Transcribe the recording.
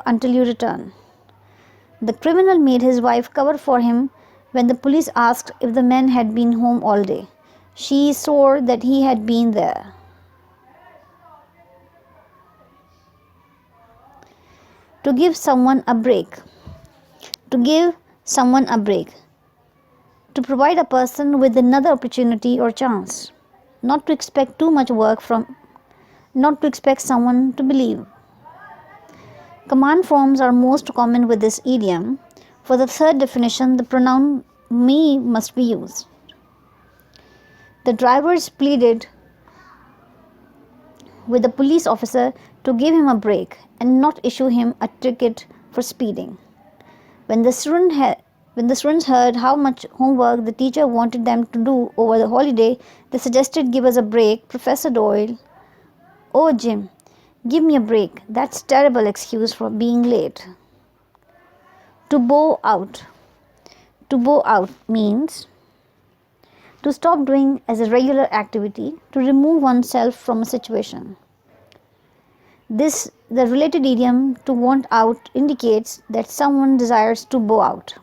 until you return. The criminal made his wife cover for him when the police asked if the man had been home all day. She swore that he had been there. To give someone a break. To give someone a break. To provide a person with another opportunity or chance. Not to expect too much work not to expect someone to believe. Command forms are most common with this idiom. For the third definition, the pronoun me must be used. The drivers pleaded with the police officer to give him a break and not issue him a ticket for speeding. When the students heard how much homework the teacher wanted them to do over the holiday, they suggested, "Give us a break, Professor Doyle." "Oh, Jim, give me a break. That's a terrible excuse for being late." To bow out. To bow out means to stop doing as a regular activity, to remove oneself from a situation. The related idiom to want out indicates that someone desires to bow out.